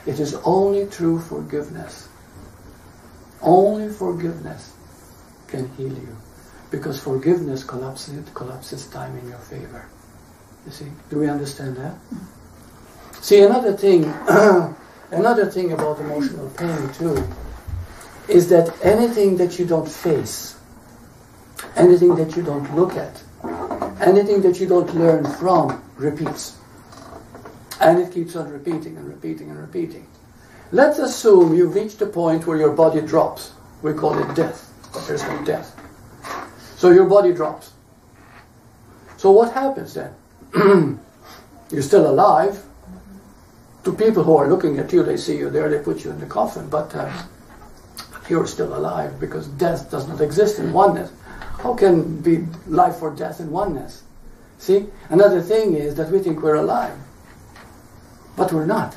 It is only through forgiveness. Only forgiveness can heal you. Because forgiveness collapses time in your favor. You see? Do we understand that? See, another thing about emotional pain too, is that anything that you don't face, anything that you don't look at, anything that you don't learn from, repeats. And it keeps on repeating and repeating and repeating. Let's assume you've reached a point where your body drops. We call it death, but there's no death. So your body drops. So what happens then? You're still alive. To people who are looking at you, they see you there, they put you in the coffin, but you're still alive because death does not exist in oneness. How can be life or death in oneness? See? Another thing is that we think we're alive. But we're not.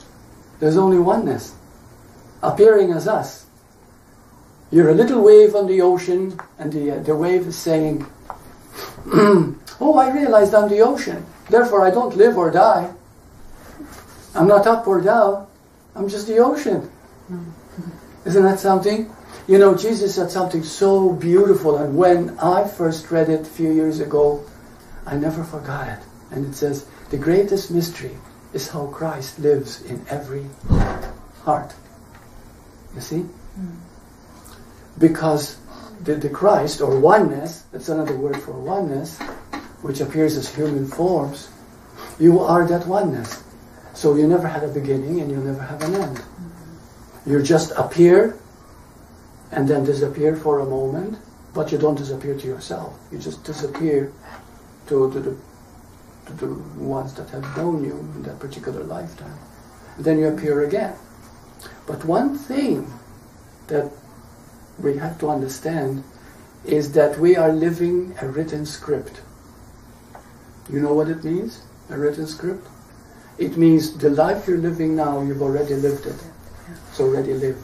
There's only oneness appearing as us. You're a little wave on the ocean, and the wave is saying, oh, I realized I'm the ocean. Therefore, I don't live or die. I'm not up or down. I'm just the ocean. Isn't that something? You know, Jesus said something so beautiful, and when I first read it a few years ago, I never forgot it. And it says, the greatest mystery is how Christ lives in every heart. You see? Because the Christ, or oneness, that's another word for oneness, which appears as human forms, you are that oneness. So you never had a beginning and you never have an end. You just appear and then disappear for a moment, but you don't disappear to yourself. You just disappear to the ones that have known you in that particular lifetime. And then you appear again. But one thing that we have to understand is that we are living a written script. You know what it means, a written script? It means the life you're living now, you've already lived it. It's already lived.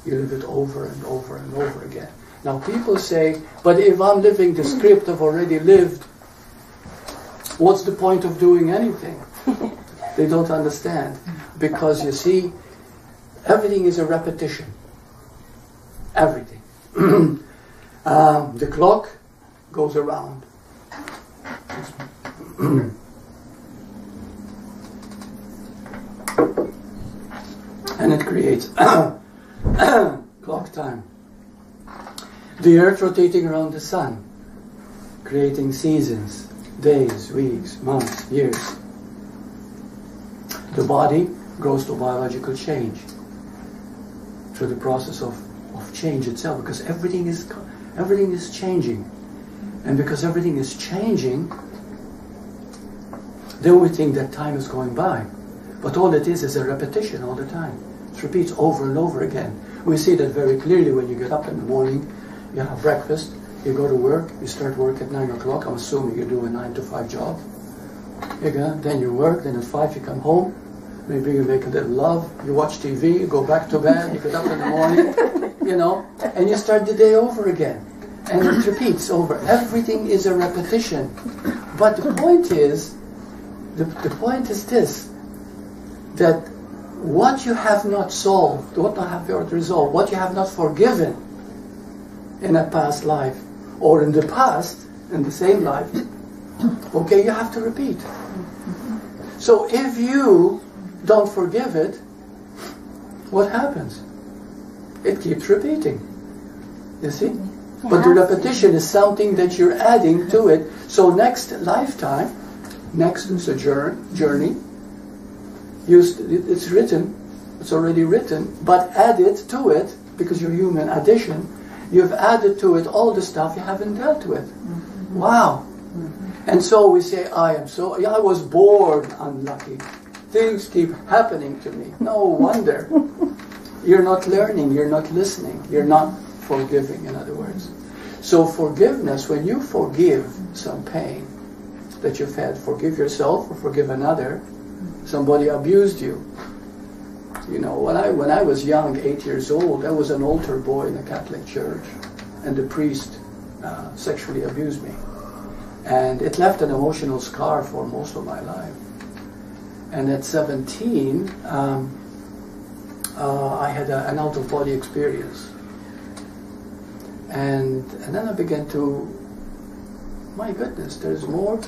You live it over and over and over again. Now people say, but if I'm living the script I've already lived, what's the point of doing anything? They don't understand. Because you see, everything is a repetition. Everything. The clock goes around. And it creates clock time. The earth rotating around the sun, creating seasons, days, weeks, months, years. The body goes to biological change through the process of change itself, because everything is changing. And because everything is changing, then we think that time is going by. But all it is a repetition all the time. It repeats over and over again. We see that very clearly when you get up in the morning, you have breakfast, you go to work, you start work at 9 o'clock. I'm assuming you do a 9 to 5 job. Then you work, then at 5 you come home, maybe you make a little love, you watch TV, you go back to bed, you get up in the morning, and you start the day over again. And it repeats over. Everything is a repetition. But the point is this, that what you have not solved, what you have not resolved, what you have not forgiven in a past life, or in the past, in the same life, okay, you have to repeat. So if you don't forgive it, what happens? It keeps repeating. You see? But the repetition is something that you're adding to it. So next lifetime, next journey, it's written, it's already written, but add it to it, because you're human, addition, you've added to it all the stuff you haven't dealt with. Wow. And so we say, I was born unlucky. Things keep happening to me. No wonder. You're not learning, you're not listening, you're not forgiving, in other words. So forgiveness, when you forgive some pain that you've had, forgive yourself or forgive another, somebody abused you. When I was young, 8 years old, I was an altar boy in a Catholic church, and the priest sexually abused me. And it left an emotional scar for most of my life. And at 17, I had an out-of-body experience. And then I began to, my goodness, there's more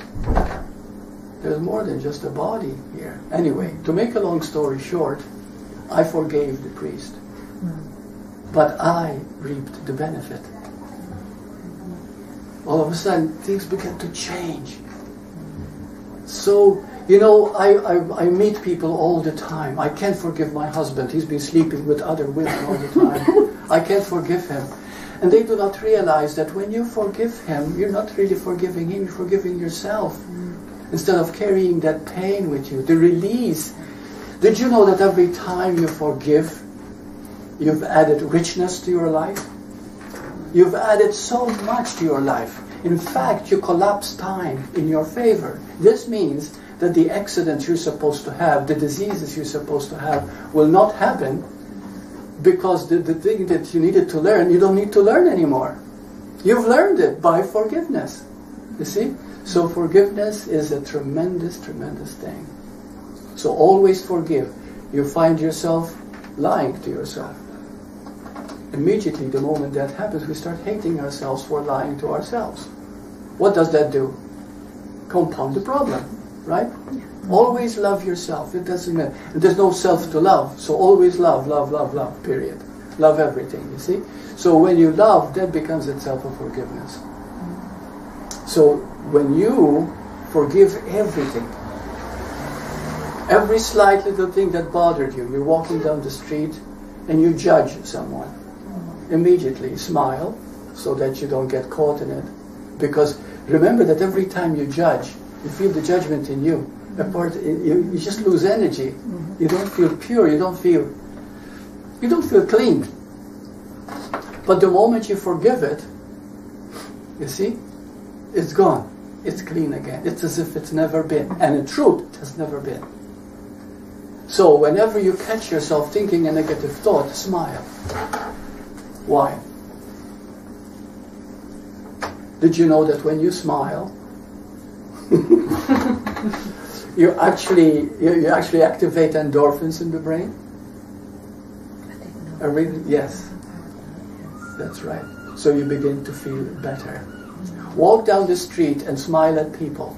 than just a body here. Anyway, to make a long story short, I forgave the priest. But I reaped the benefit. All of a sudden, things began to change. So, you know, I meet people all the time. I can't forgive my husband. He's been sleeping with other women all the time. I can't forgive him. And they do not realize that when you forgive him, you're not really forgiving him, you're forgiving yourself. Instead of carrying that pain with you, the release. Did you know that every time you forgive, you've added richness to your life? You've added so much to your life. In fact, you collapse time in your favor. This means that the accidents you're supposed to have, the diseases you're supposed to have, will not happen, because the thing that you needed to learn, you don't need to learn anymore. You've learned it by forgiveness. You see? So forgiveness is a tremendous, tremendous thing. So always forgive. You find yourself lying to yourself. Immediately, the moment that happens, we start hating ourselves for lying to ourselves. What does that do? Compound the problem, right? Always love yourself. It doesn't matter. There's no self to love, so always love, love, love, love, period. Love everything, you see? So when you love, that becomes itself a forgiveness. So when you forgive everything, every slight little thing that bothered you, you're walking down the street and you judge someone, immediately smile so that you don't get caught in it. Because remember that every time you judge, you feel the judgment in you. You just lose energy. You don't feel pure. You don't feel clean. But the moment you forgive it, you see, it's gone. It's clean again. It's as if it's never been. And in truth, it has never been. So whenever you catch yourself thinking a negative thought, smile. Why? Did you know that when you smile, you actually activate endorphins in the brain? Yes, that's right. So you begin to feel better. Walk down the street and smile at people,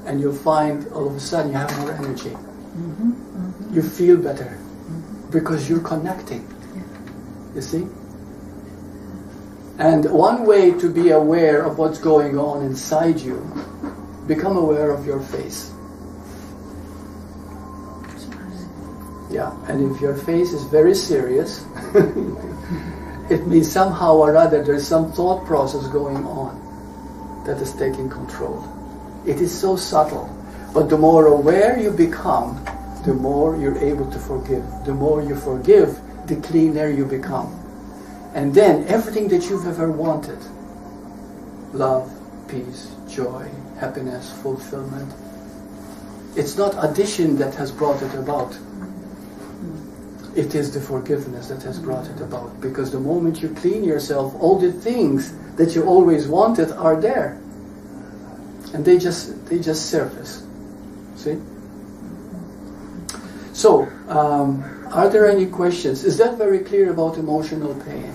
and you'll find all of a sudden you have more energy. You feel better because you're connecting. You see? And one way to be aware of what's going on inside you, become aware of your face. Yeah, and if your face is very serious, it means somehow or other there's some thought process going on that is taking control. It is so subtle, but the more aware you become, the more you're able to forgive. The more you forgive, the cleaner you become. And then everything that you've ever wanted, love, peace, joy, happiness, fulfillment, it's not addition that has brought it about. It is the forgiveness that has brought it about. Because the moment you clean yourself, all the things that you always wanted are there. And they just surface. See? So, are there any questions? Is that very clear about emotional pain?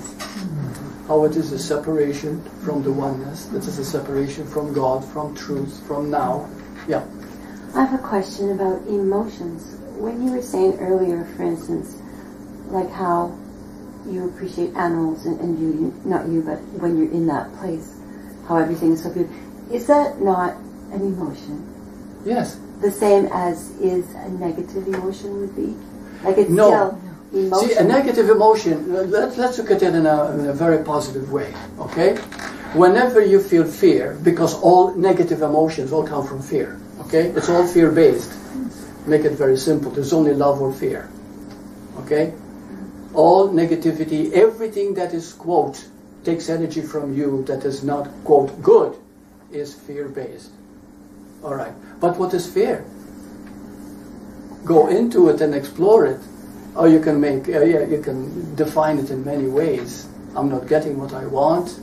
How it is a separation from the oneness, that is a separation from God, from truth, from now. Yeah. I have a question about emotions. When you were saying earlier, for instance, like how you appreciate animals and you, not you, but when you're in that place, how everything is so beautiful. Is that not an emotion? Yes. The same as is a negative emotion would be? Like it's no. Still emotion. See, a negative emotion, let's look at it in a very positive way, okay? Whenever you feel fear, because all negative emotions all come from fear, okay? It's all fear-based. Make it very simple. There's only love or fear, okay? All negativity, everything that is, quote, takes energy from you that is not, quote, good, is fear-based. All right. But what is fear? Go into it and explore it. Or you can you can define it in many ways. I'm not getting what I want.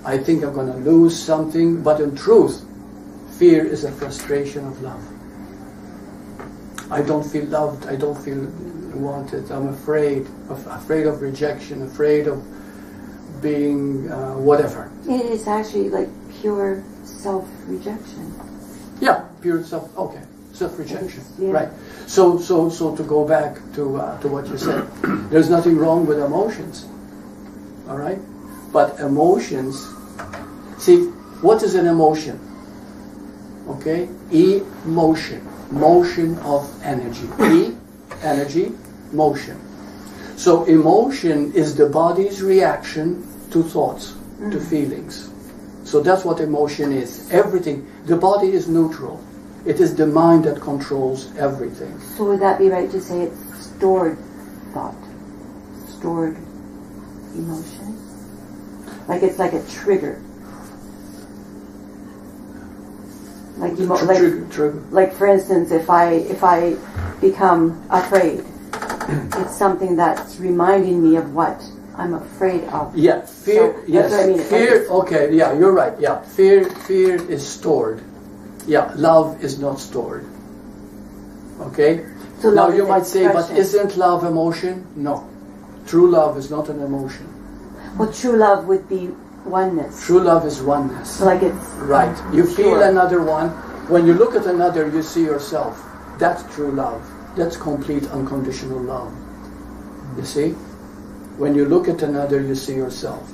I think I'm going to lose something. But in truth, fear is a frustration of love. I don't feel loved, I don't feel wanted, I'm afraid of rejection, afraid of being whatever. It is actually like pure self-rejection. Yeah, pure self-rejection. Yeah. Right. So to go back to what you said, there's nothing wrong with emotions. All right? But emotions, see, what is an emotion? Okay? Emotion. Motion of energy. Energy, motion. So emotion is the body's reaction to thoughts, to feelings. So that's what emotion is. Everything. The body is neutral. It is the mind that controls everything. So would that be right to say it's stored thought? Stored emotion? Like it's like a trigger. Like trigger. Like for instance, if I become afraid, it's something that's reminding me of what I'm afraid of. Yeah, fear. So Yes, that's what I mean. fear. Okay, yeah, you're right. Yeah, fear is stored. Yeah, love is not stored. Okay. So now love you is might say, but expression. isn't love emotion? No, true love is not an emotion. Well, true love would be oneness. True love is oneness. So like it's Right. You feel pure. another one. When you look at another, you see yourself. That's true love. That's complete unconditional love. You see? When you look at another, you see yourself.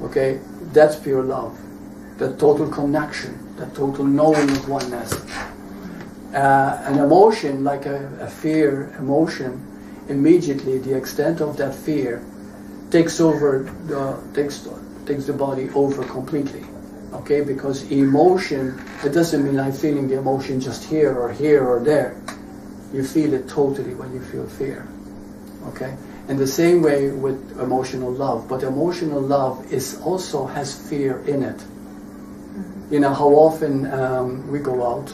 Okay? That's pure love. The total connection, the total knowing of oneness. An emotion, like a fear emotion, immediately the extent of that fear takes the body over completely. Okay, because emotion, it doesn't mean I'm feeling the emotion just here or there. You feel it totally when you feel fear. Okay? In the same way with emotional love, but emotional love also has fear in it. You know how often we go out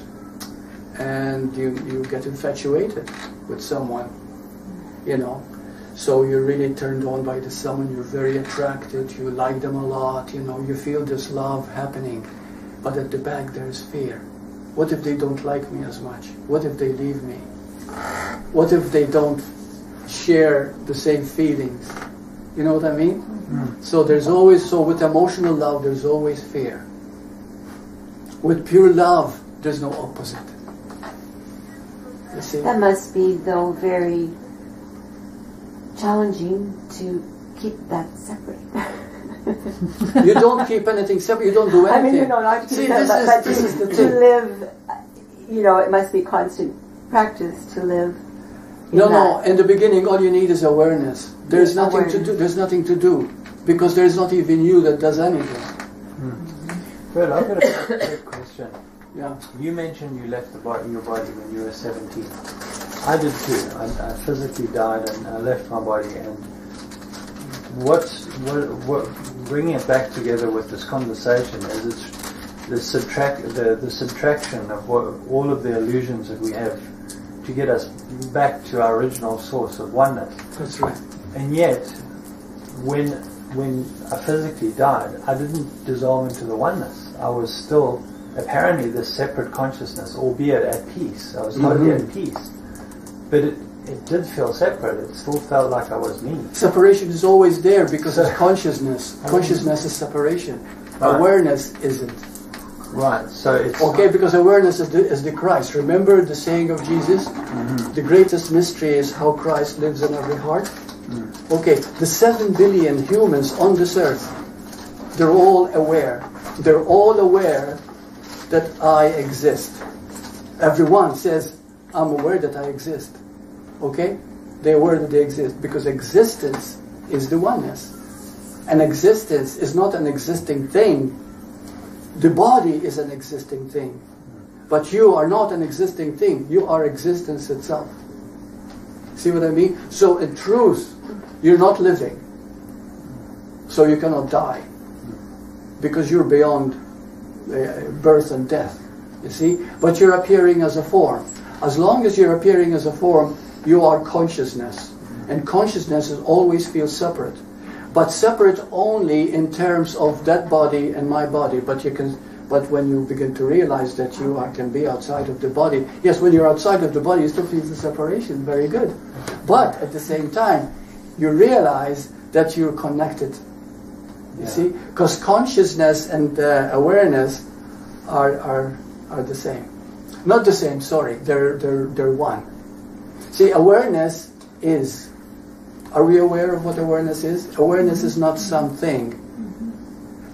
and you get infatuated with someone, you know. So you're really turned on by the someone, you're very attracted, you like them a lot, you know, you feel this love happening. But at the back there's fear. What if they don't like me as much? What if they leave me? What if they don't share the same feelings? You know what I mean? So there's always, with emotional love there's always fear. With pure love there's no opposite. You see? That must be though very challenging to keep that separate. You don't keep anything separate. You don't do anything. I mean, you know, not to See, keep it, but this is the to thing. live, you know, it must be constant practice to live. No. In the beginning, all you need is awareness. There's Yeah, nothing to do. There's nothing to do because there's not even you that does anything. Well, I've got a quick question. Yeah. You mentioned you left your body when you were 17. I did too. I physically died and I left my body. And what bringing it back together with this conversation is it's the subtraction of all of the illusions that we have to get us back to our original source of oneness. That's right. And yet, when I physically died, I didn't dissolve into the oneness. I was still apparently this separate consciousness, albeit at peace. I was totally at peace. But it did feel separate. It still felt like I was me. Separation is always there because it's consciousness. Consciousness is separation. Right. Awareness isn't. Right. So it's Okay, because awareness is the Christ. Remember the saying of Jesus? The greatest mystery is how Christ lives in every heart. Okay, the 7 billion humans on this earth, they're all aware. They're all aware that I exist. Everyone says, I'm aware that I exist. Okay? They're aware that they exist because existence is the oneness. And existence is not an existing thing. The body is an existing thing. But you are not an existing thing. You are existence itself. See what I mean? So in truth, you're not living. So you cannot die. Because you're beyond birth and death. You see? But you're appearing as a form. As long as you're appearing as a form, you are consciousness. And consciousness always feels separate. But separate only in terms of that body and my body. But But when you begin to realize that you can be outside of the body, yes, when you're outside of the body, you still feel the separation, very good. But at the same time, you realize that you're connected. You see? Because consciousness and awareness are the same. Not the same, sorry, they're one. See, awareness is, are we aware of what awareness is? Awareness is not something.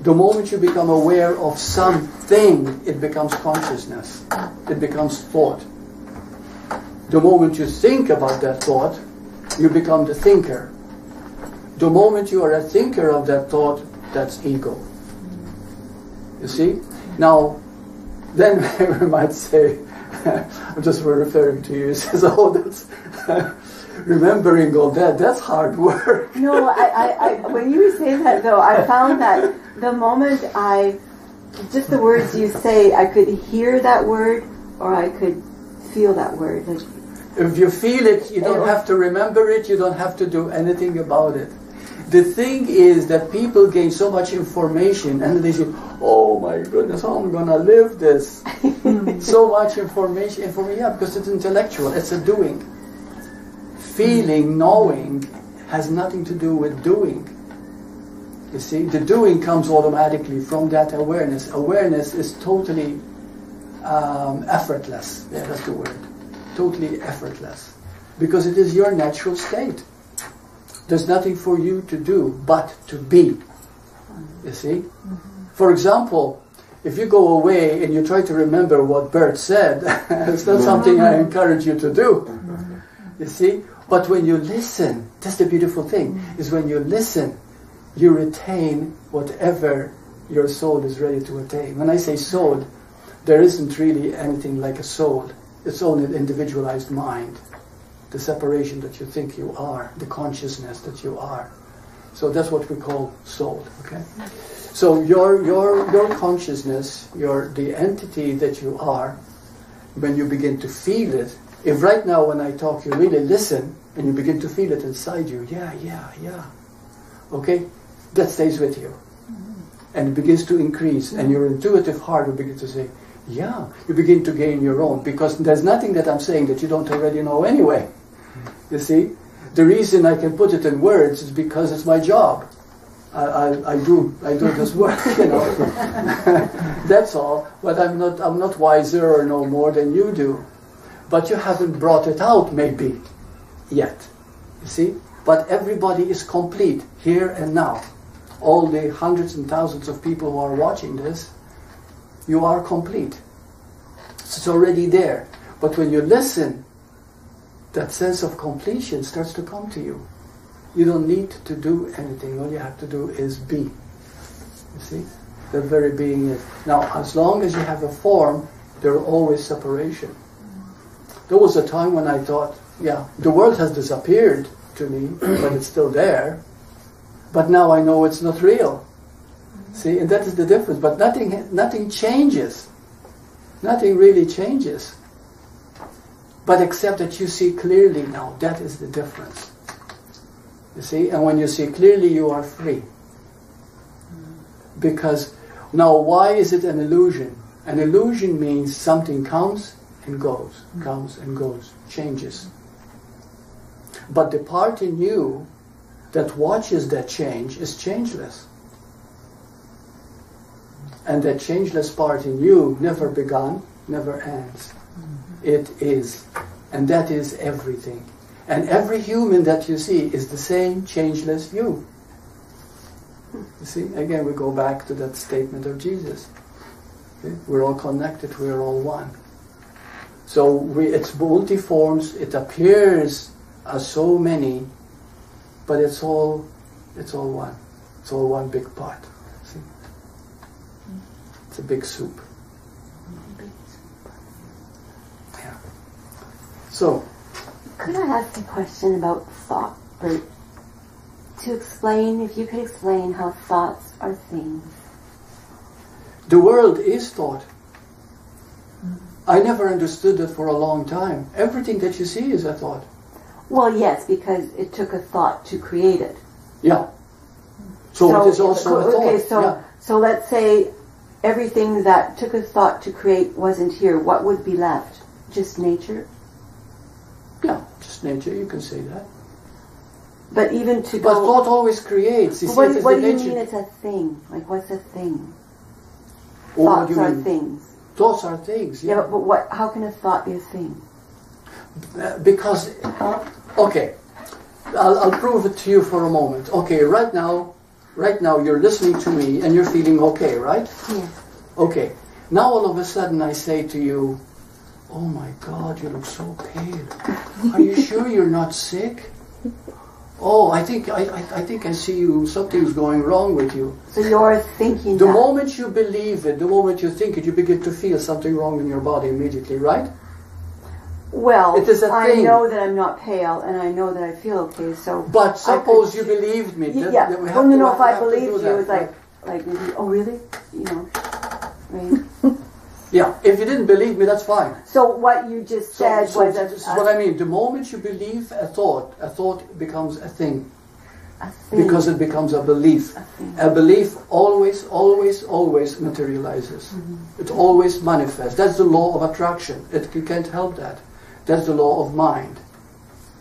The moment you become aware of something, it becomes consciousness. It becomes thought. The moment you think about that thought, you become the thinker. The moment you are a thinker of that thought, that's ego. You see? Now, then we might say, I'm just referring to you, he says, oh, that's remembering all that, that's hard work. No, I when you were saying that though, I found that the moment just the words you say, I could hear that word or I could feel that word. Like, if you feel it, you don't have to remember it, you don't have to do anything about it. The thing is that people gain so much information and they say, oh my goodness, how am I going to live this? So much information, yeah, because it's intellectual, it's a doing. Feeling, knowing, has nothing to do with doing. You see, the doing comes automatically from that awareness. Awareness is totally effortless. Yeah, that's the word. Totally effortless. Because it is your natural state. There's nothing for you to do but to be. You see? For example, if you go away and you try to remember what Burt said, it's not something I encourage you to do. You see? But when you listen, that's the beautiful thing, is when you listen, you retain whatever your soul is ready to attain. When I say soul, there isn't really anything like a soul. It's only an individualized mind. The separation that you think you are, the consciousness that you are. So that's what we call soul, okay? So your consciousness, the entity that you are, when you begin to feel it, if right now when I talk you really listen, and you begin to feel it inside you, yeah, okay? That stays with you. And it begins to increase, and your intuitive heart will begin to say, yeah, you begin to gain your own, because there's nothing that I'm saying that you don't already know anyway. You see? The reason I can put it in words is because it's my job. I do this work, you know. That's all. But I'm not wiser or no more than you do. But you haven't brought it out, maybe, yet. You see? But everybody is complete, here and now. All the hundreds and thousands of people who are watching this, you are complete. It's already there. But when you listen, that sense of completion starts to come to you. You don't need to do anything. All you have to do is be. You see? The very being is. Now, as long as you have a form, there are always separation. There was a time when I thought, yeah, the world has disappeared to me, but it's still there. But now I know it's not real. See, and that is the difference. But nothing changes. Nothing really changes. But except that you see clearly now, that is the difference. You see, and when you see clearly, you are free. Because now, why is it an illusion? An illusion means something comes and goes, changes. But the part in you that watches that change is changeless. And that changeless part in you never begun, never ends. It is. And that is everything. And every human that you see is the same changeless you. You see, again we go back to that statement of Jesus. Okay? We're all connected, we're all one. So it's multi-forms, it appears as so many, but it's all one. It's all one big pot. See? It's a big soup. Yeah. So, could I ask a question about thought, Burt? If you could explain how thoughts are things. The world is thought. I never understood that for a long time. Everything that you see is a thought. Well, yes, because it took a thought to create it. Yeah. So it is also a thought. Okay, so let's say everything that took a thought to create wasn't here, what would be left? Just nature? Yeah, just nature, you can say that. But even to But go... thought always creates. What do you mean it's a thing? Like, what's a thing? Thoughts are things. Thoughts are things, yeah. Yeah, but how can a thought be a thing? Because, okay, I'll prove it to you for a moment. Okay, right now you're listening to me and you're feeling okay, right? Yes. Okay, now all of a sudden I say to you, oh my God, you look so pale. Are you sure you're not sick? Oh, I think I see you, something's going wrong with you. So you're thinking The moment you believe it, the moment you think it, you begin to feel something wrong in your body immediately, right? Well, it is a I thing. know that I'm not pale, and I know that I feel okay, so... But suppose you believed me. Yeah, well, no, if I believed you, it's like, oh really? You know, right? Yeah, if you didn't believe me, that's fine. So what you just said was... This is what I mean. The moment you believe a thought becomes a thing. A thing. Because it becomes a belief. A belief always materializes. Mm-hmm. It always manifests. That's the law of attraction. You can't help that. That's the law of mind.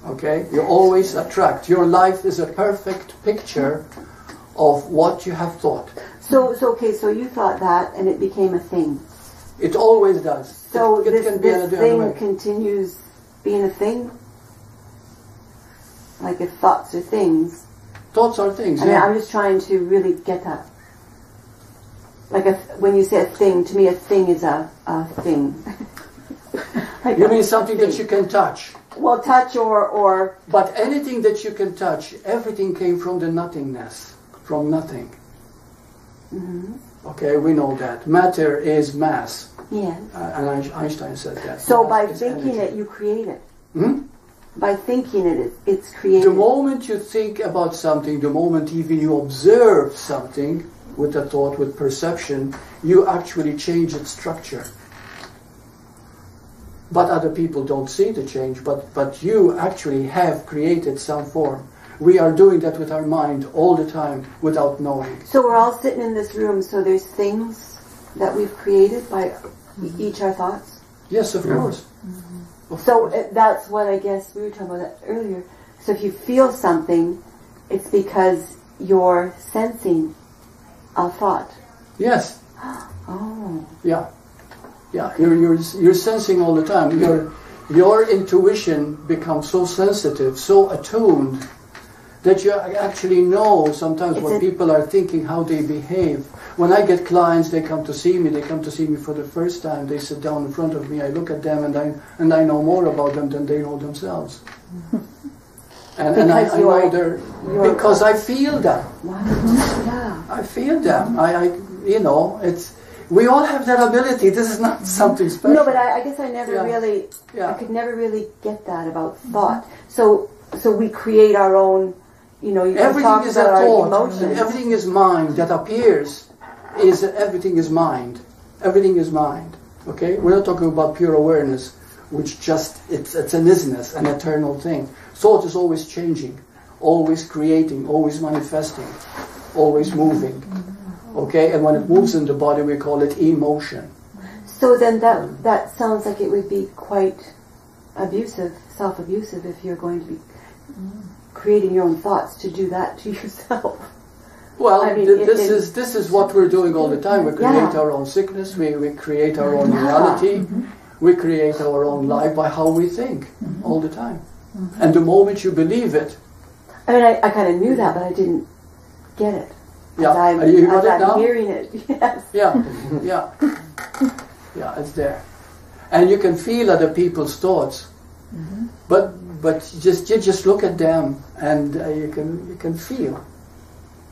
Okay? You always attract. Your life is a perfect picture of what you have thought. So you thought that, and it became a thing. It always does. So it can be this thing continues being a thing? Like if thoughts are things. Thoughts are things, I mean, I'm just trying to really get that. Like when you say a thing, to me a thing is a thing. Like you mean something that you can touch? Well, touch or... But anything that you can touch, everything came from the nothingness. From nothing. Mm-hmm. Okay, we know that. Matter is mass. Yes. And Einstein said that. So mass by thinking energy. it, you create it. Hmm? By thinking it, it's created. The moment you think about something, the moment even you observe something with a thought, with perception, you actually change its structure. But other people don't see the change, but you actually have created some form. We are doing that with our mind all the time without knowing. So we're all sitting in this room, so there's things that we've created by each our thoughts? Yes, of course. Mm-hmm. So that's what I guess we were talking about that earlier. So if you feel something, it's because you're sensing a thought. Yes. Oh. Yeah. Yeah. You're sensing all the time. Your intuition becomes so sensitive, so attuned, that you actually know sometimes what people are thinking, how they behave. When I get clients, they come to see me for the first time, they sit down in front of me, I look at them and I know more about them than they know themselves. and I know because I feel them. Wow. Yeah. I feel them. We all have that ability. This is not something special. No, but I guess I never really, I could never really get that about thought. So we create our own, you everything is a thought. Emotions. Everything is mind that appears. Everything is mind. Everything is mind. Okay, we're not talking about pure awareness, which it's an isness, an eternal thing. Thought is always changing, always creating, always manifesting, always moving. Okay, and when it moves in the body, we call it emotion. So then that sounds like it would be quite abusive, self-abusive, if you're going to be creating your own thoughts to do that to yourself. Well, I mean, this is what we're doing all the time. We create our own sickness. We create our own reality. Mm-hmm. We create our own life by how we think all the time. Mm-hmm. And the moment you believe it... I mean, I kind of knew that, but I didn't get it. Yeah, I'm hearing it, yes. Yeah, yeah, it's there. And you can feel other people's thoughts. Mm-hmm. But you just look at them and you can feel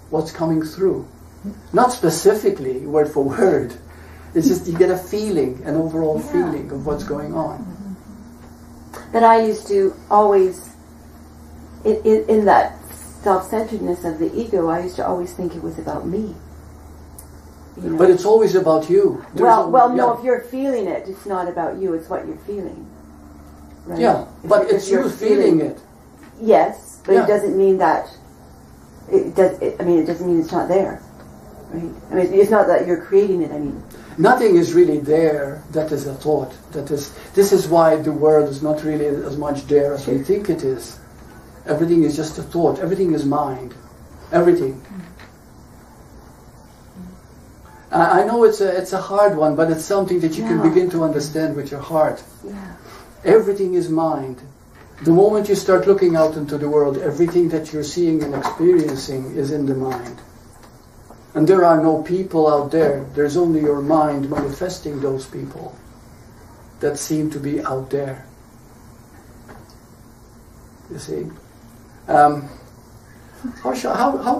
what's coming through. Not specifically, word for word. It's just you get a feeling, an overall feeling of what's going on. But I used to always, in that self-centeredness of the ego, I used to always think it was about me. But it's always about you. No, if you're feeling it, it's not about you, it's what you're feeling. Right? Yeah, but it's you feeling it. Yes, but it doesn't mean that... It doesn't mean it's not there. Right? I mean, it's not that you're creating it, I mean. Nothing is really there that is a thought. This is why the world is not really as much there as we think it is. Everything is just a thought. Everything is mind. Everything. I know it's a hard one, but it's something that you can begin to understand with your heart. Yeah. Everything is mind. The moment you start looking out into the world, everything that you're seeing and experiencing is in the mind. And there are no people out there. There's only your mind manifesting those people that seem to be out there. You see? How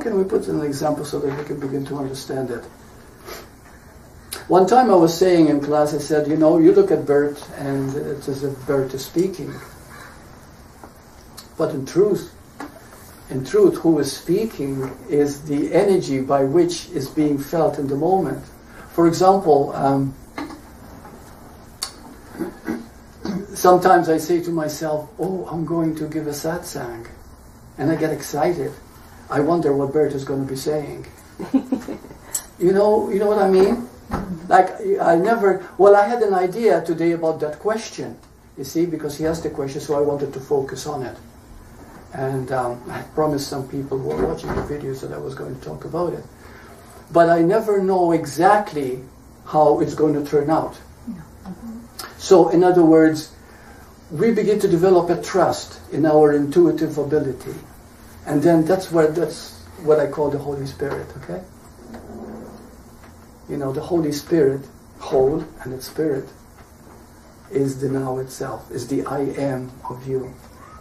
can we put an example so that we can begin to understand it? One time I was saying in class, I said, you know, you look at Burt and it's as if Burt is speaking. But in truth, who is speaking is the energy by which is being felt in the moment. For example, sometimes I say to myself, oh, I'm going to give a satsang. And I get excited. I wonder what Burt is going to be saying. You know what I mean? Like, I had an idea today about that question, you see, because he asked the question, so I wanted to focus on it. And I promised some people who are watching the videos that I was going to talk about it. But I never know exactly how it's going to turn out. So, in other words, we begin to develop a trust in our intuitive ability. And then that's what I call the Holy Spirit, okay? You know, the Holy Spirit, whole and its spirit, is the now itself, is the I am of you.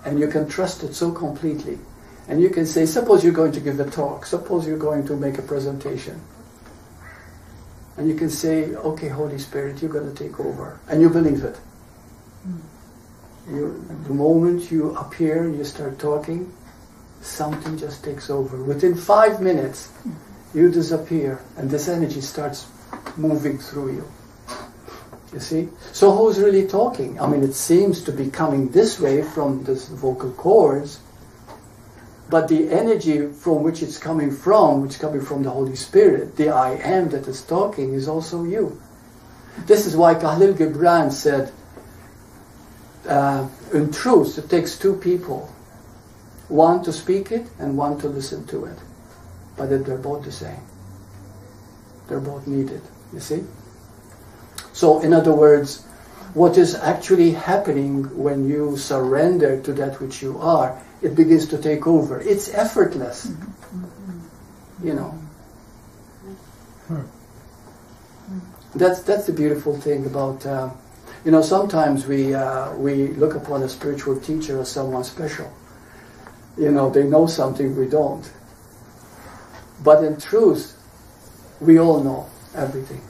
And you can trust it so completely. And you can say, suppose you're going to give a talk, suppose you're going to make a presentation. And you can say, okay, Holy Spirit, you're going to take over. And you believe it. The moment you appear and you start talking, something just takes over. Within 5 minutes, you disappear, and this energy starts moving through you. You see? So who's really talking? I mean, it seems to be coming this way from this vocal cords, but the energy from which it's coming from, which is coming from the Holy Spirit, the I am that is talking, is also you. This is why Khalil Gibran said, in truth, it takes two people. One to speak it and one to listen to it. But they're both the same. They're both needed, you see? So, in other words, what is actually happening when you surrender to that which you are, it begins to take over. It's effortless, you know. That's the beautiful thing about, you know, sometimes we look upon a spiritual teacher as someone special. You know, they know something we don't. But in truth, we all know everything.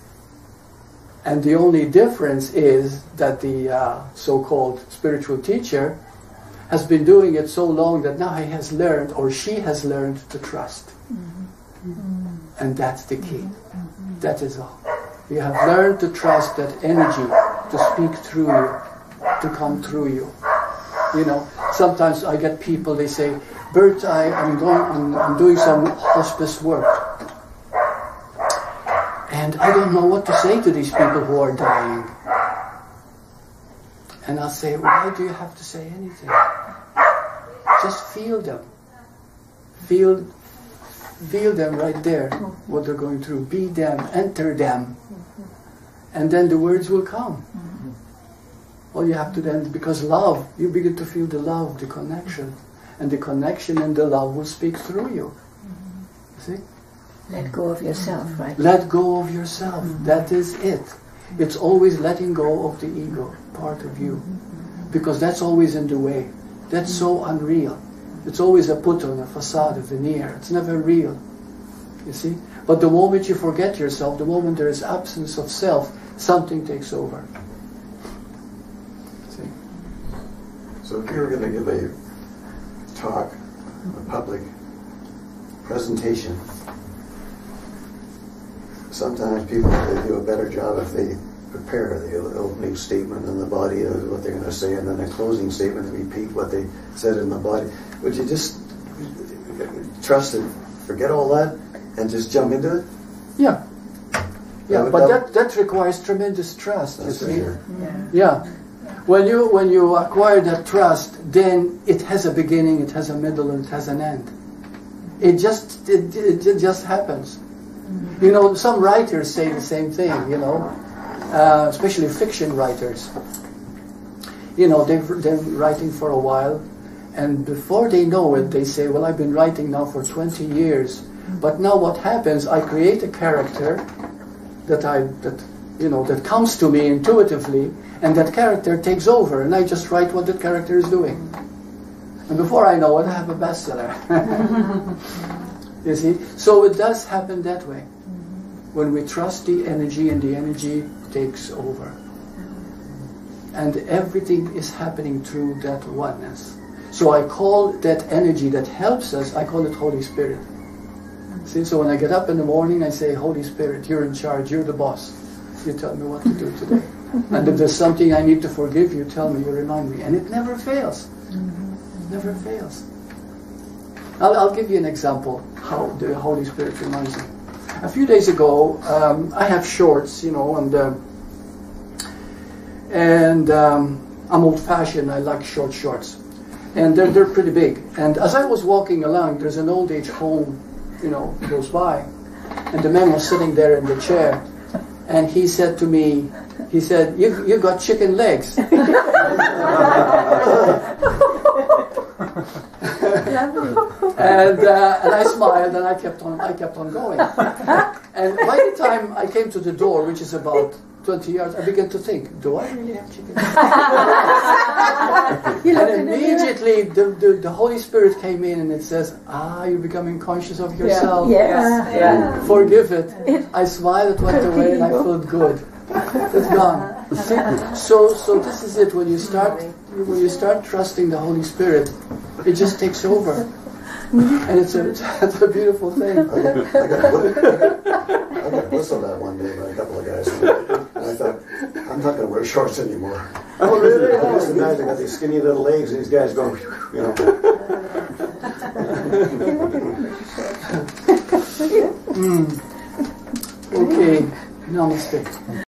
And the only difference is that the so-called spiritual teacher has been doing it so long that now he has learned, or she has learned, to trust. And that's the key. That is all. You have learned to trust that energy to speak through you, to come through you. You know, sometimes I get people, they say, Burt, I'm doing some hospice work. And I don't know what to say to these people who are dying. And I'll say, why do you have to say anything? Just feel them. Feel them right there, what they're going through. Be them, enter them. And then the words will come. All you have to then, because love, you begin to feel the love, the connection. And the connection and the love will speak through you. See? Let go of yourself, right? Let go of yourself. That is it. It's always letting go of the ego, part of you. Because that's always in the way. That's so unreal. It's always a put on, a facade, a veneer. It's never real. You see? But the moment you forget yourself, the moment there is absence of self, something takes over. See? So if you were going to give a talk, a public presentation, sometimes people, they do a better job if they prepare the opening statement and the body of what they're going to say, and then a closing statement and repeat what they said in the body. Would you just trust it, forget all that, and just jump into it? Yeah. Yeah, Yeah, but that requires tremendous trust, you That's for see. sure. Yeah. When you acquire that trust, then it has a beginning, it has a middle, and it has an end. It just happens. You know, some writers say the same thing, you know, especially fiction writers. You know, they're writing for a while, and before they know it, they say, well, I've been writing now for 20 years, but now what happens, I create a character that comes to me intuitively, and that character takes over, and I just write what that character is doing. And before I know it, I have a bestseller. You see? So it does happen that way. When we trust the energy, and the energy takes over. And everything is happening through that oneness. So I call that energy that helps us, I call it Holy Spirit. See, so when I get up in the morning, I say, Holy Spirit, you're in charge, you're the boss. You tell me what to do today. And if there's something I need to forgive, you tell me, you remind me. And it never fails. It never fails. I'll give you an example how the Holy Spirit reminds me. A few days ago, I have shorts, you know, and I'm old-fashioned. I like short shorts, and they're pretty big. And as I was walking along, there's an old age home, you know, goes by, and the man was sitting there in the chair, and he said to me, he said, "You got chicken legs." And I smiled, and I kept on going. And by the time I came to the door, which is about 20 yards, I began to think, do I really have chicken legs? And immediately the Holy Spirit came in, and it says, you're becoming conscious of yourself. Yeah. Forgive it. I smiled, it went away, and I felt good. It's gone. See? So this is it. When you start trusting the Holy Spirit, it just takes over. And it's a beautiful thing. I got whistled at one day by a couple of guys, and I thought, I'm not going to wear shorts anymore. Oh, really? I just imagine I got these skinny little legs, and these guys going, you know. Okay, namaste.